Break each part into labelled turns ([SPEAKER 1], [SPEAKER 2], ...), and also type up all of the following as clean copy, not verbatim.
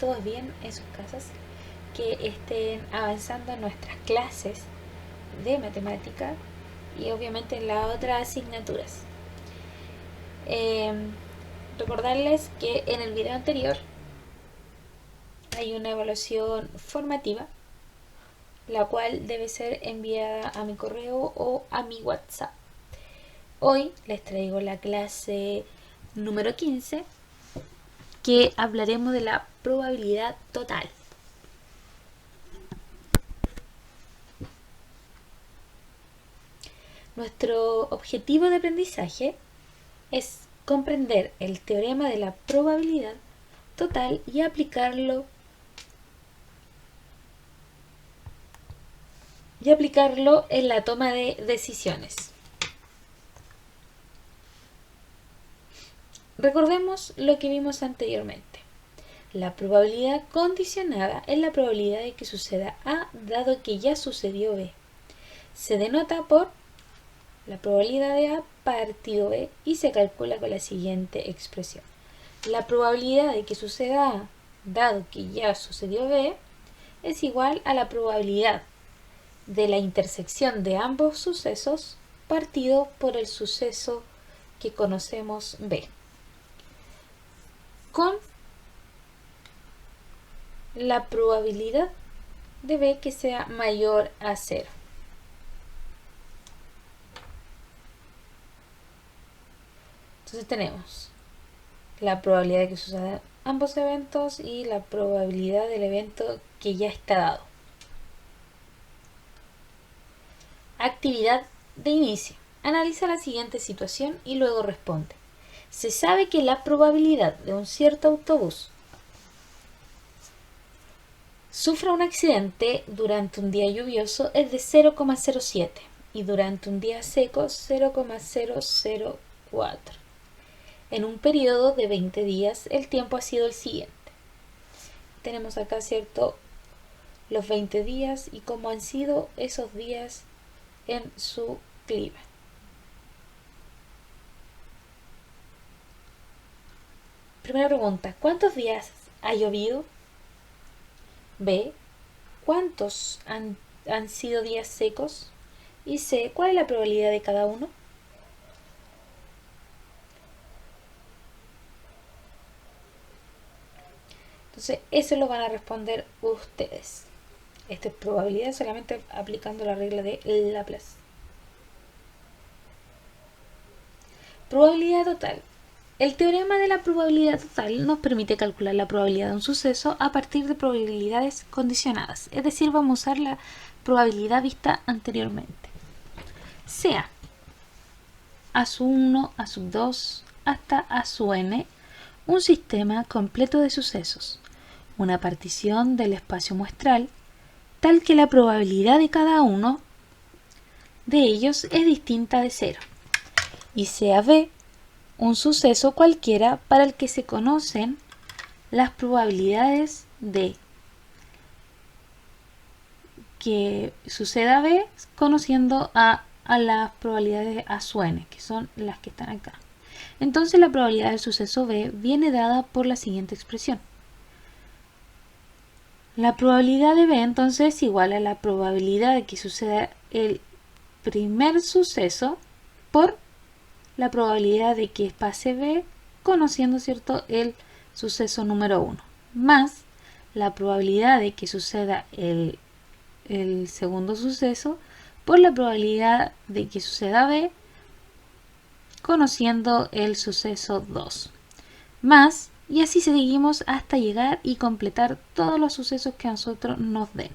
[SPEAKER 1] todos bien en sus casas, que estén avanzando en nuestras clases de matemática y obviamente en las otras asignaturas. Recordarles que en el video anterior hay una evaluación formativa, la cual debe ser enviada a mi correo o a mi WhatsApp. Hoy les traigo la clase número 15, que hablaremos de la probabilidad total. Nuestro objetivo de aprendizaje es comprender el teorema de la probabilidad total y aplicarlo en la toma de decisiones. Recordemos lo que vimos anteriormente. La probabilidad condicionada es la probabilidad de que suceda A dado que ya sucedió B. Se denota por la probabilidad de A partido B y se calcula con la siguiente expresión. La probabilidad de que suceda A dado que ya sucedió B es igual a la probabilidad de la intersección de ambos sucesos partido por el suceso que conocemos B, con la probabilidad de B que sea mayor a 0. Entonces tenemos la probabilidad de que sucedan ambos eventos y la probabilidad del evento que ya está dado. Actividad de inicio. Analiza la siguiente situación y luego responde. Se sabe que la probabilidad de un cierto autobús sufra un accidente durante un día lluvioso es de 0,07 y durante un día seco 0,004. En un periodo de 20 días el tiempo ha sido el siguiente. Tenemos acá, ¿cierto?, los 20 días y cómo han sido esos días en su clima. Primera pregunta, ¿cuántos días ha llovido? B, ¿cuántos han sido días secos? Y C, ¿cuál es la probabilidad de cada uno? Entonces, eso lo van a responder ustedes. Esta es probabilidad solamente aplicando la regla de Laplace. Probabilidad total. El teorema de la probabilidad total nos permite calcular la probabilidad de un suceso a partir de probabilidades condicionadas. Es decir, vamos a usar la probabilidad vista anteriormente. Sea A sub 1, A sub 2, hasta A sub n, un sistema completo de sucesos, una partición del espacio muestral, tal que la probabilidad de cada uno de ellos es distinta de 0, y sea B un suceso cualquiera para el que se conocen las probabilidades de que suceda B conociendo a las probabilidades de A sub n, que son las que están acá. Entonces la probabilidad del suceso B viene dada por la siguiente expresión. La probabilidad de B entonces es igual a la probabilidad de que suceda el primer suceso por la probabilidad de que pase B conociendo, ¿cierto?, el suceso número 1, más la probabilidad de que suceda el segundo suceso por la probabilidad de que suceda B conociendo el suceso 2, más, y así seguimos hasta llegar y completar todos los sucesos que a nosotros nos den.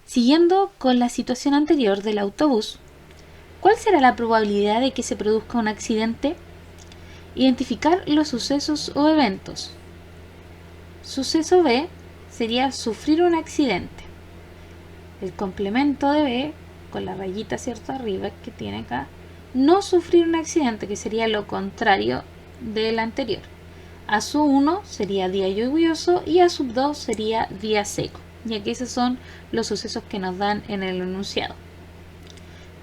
[SPEAKER 1] Siguiendo con la situación anterior del autobús, ¿cuál será la probabilidad de que se produzca un accidente? Identificar los sucesos o eventos. Suceso B sería sufrir un accidente. El complemento de B, con la rayita, ¿cierto?, arriba que tiene acá, no sufrir un accidente, que sería lo contrario del anterior. A sub 1 sería día lluvioso y A sub 2 sería día seco, ya que esos son los sucesos que nos dan en el enunciado.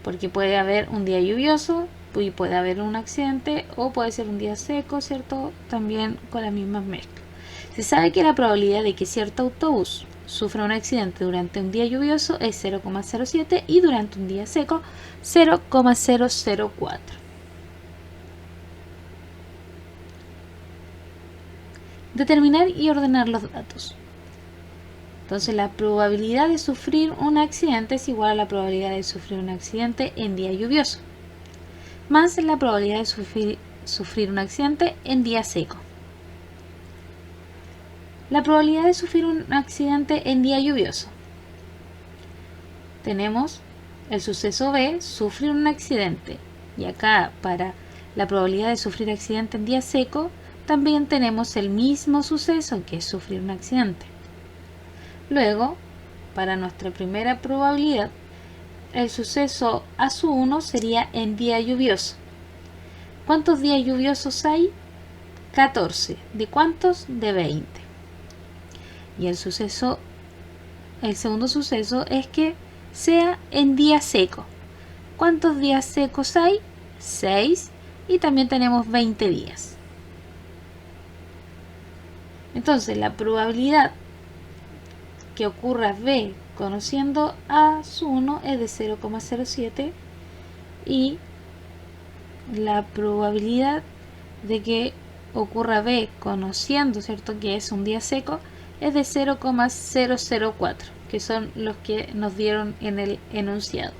[SPEAKER 1] Porque puede haber un día lluvioso y puede haber un accidente o puede ser un día seco, ¿cierto? También con las mismas mezclas. Se sabe que la probabilidad de que cierto autobús sufra un accidente durante un día lluvioso es 0,07 y durante un día seco 0,004. Determinar y ordenar los datos. Entonces la probabilidad de sufrir un accidente es igual a la probabilidad de sufrir un accidente en día lluvioso, más la probabilidad de sufrir un accidente en día seco. La probabilidad de sufrir un accidente en día lluvioso. Tenemos el suceso B, sufrir un accidente. Y acá para la probabilidad de sufrir accidente en día seco, también tenemos el mismo suceso que es sufrir un accidente. Luego, para nuestra primera probabilidad, el suceso A1 sería en día lluvioso. ¿Cuántos días lluviosos hay? 14. ¿De cuántos? De 20. Y el segundo suceso es que sea en día seco. ¿Cuántos días secos hay? 6. Y también tenemos 20 días. Entonces, la probabilidad que ocurra B conociendo A1 es de 0,07 y la probabilidad de que ocurra B conociendo, ¿cierto?, que es un día seco es de 0,004, que son los que nos dieron en el enunciado.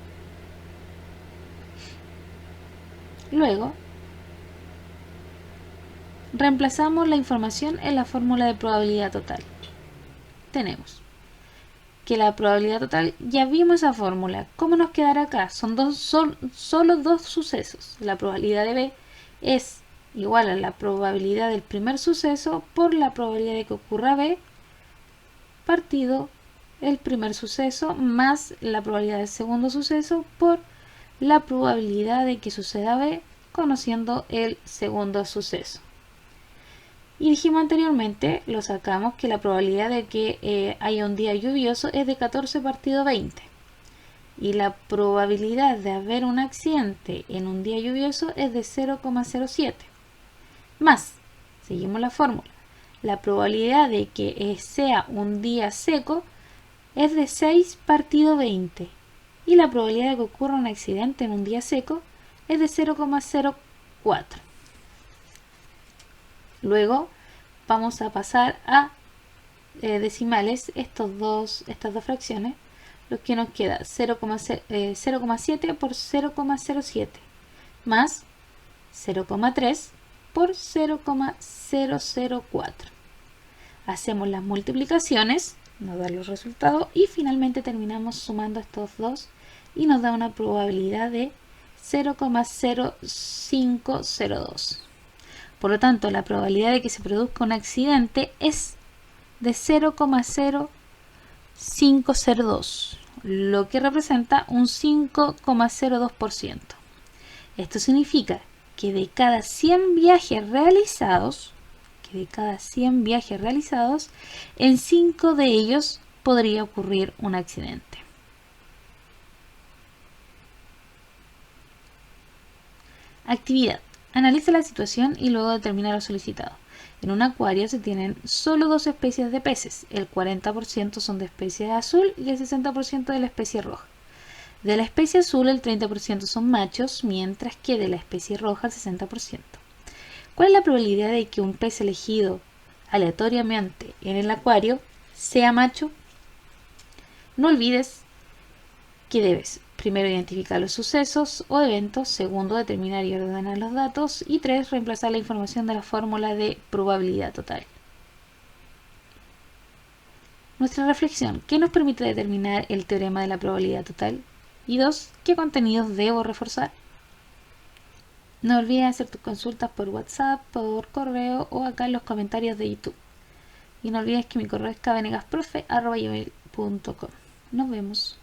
[SPEAKER 1] Luego, reemplazamos la información en la fórmula de probabilidad total. Tenemos que la probabilidad total, ya vimos esa fórmula. ¿Cómo nos quedará acá? Son solo dos sucesos. La probabilidad de B es igual a la probabilidad del primer suceso por la probabilidad de que ocurra B partido el primer suceso más la probabilidad del segundo suceso por la probabilidad de que suceda B conociendo el segundo suceso. Y dijimos anteriormente, lo sacamos, que la probabilidad de que haya un día lluvioso es de 14 partido 20. Y la probabilidad de haber un accidente en un día lluvioso es de 0,07. Más, seguimos la fórmula, la probabilidad de que sea un día seco es de 6 partido 20. Y la probabilidad de que ocurra un accidente en un día seco es de 0,04. Luego vamos a pasar a decimales estas dos fracciones, lo que nos queda 0,7 por 0,07 más 0,3 por 0,004. Hacemos las multiplicaciones, nos da los resultados y finalmente terminamos sumando estos dos y nos da una probabilidad de 0,0502. Por lo tanto, la probabilidad de que se produzca un accidente es de 0,0502, lo que representa un 5,02%. Esto significa que de cada 100 viajes realizados, en 5 de ellos podría ocurrir un accidente. Actividad. Analiza la situación y luego determina lo solicitado. En un acuario se tienen solo 2 especies de peces. El 40% son de especie azul y el 60% de la especie roja. De la especie azul el 30% son machos, mientras que de la especie roja el 60%. ¿Cuál es la probabilidad de que un pez elegido aleatoriamente en el acuario sea macho? No olvides que debes primero identificar los sucesos o eventos, segundo determinar y ordenar los datos y 3 reemplazar la información de la fórmula de probabilidad total. Nuestra reflexión, ¿qué nos permite determinar el teorema de la probabilidad total? Y 2, ¿qué contenidos debo reforzar? No olvides hacer tus consultas por WhatsApp, por correo o acá en los comentarios de YouTube. Y no olvides que mi correo es kvenegasprofe@gmail.com. Nos vemos.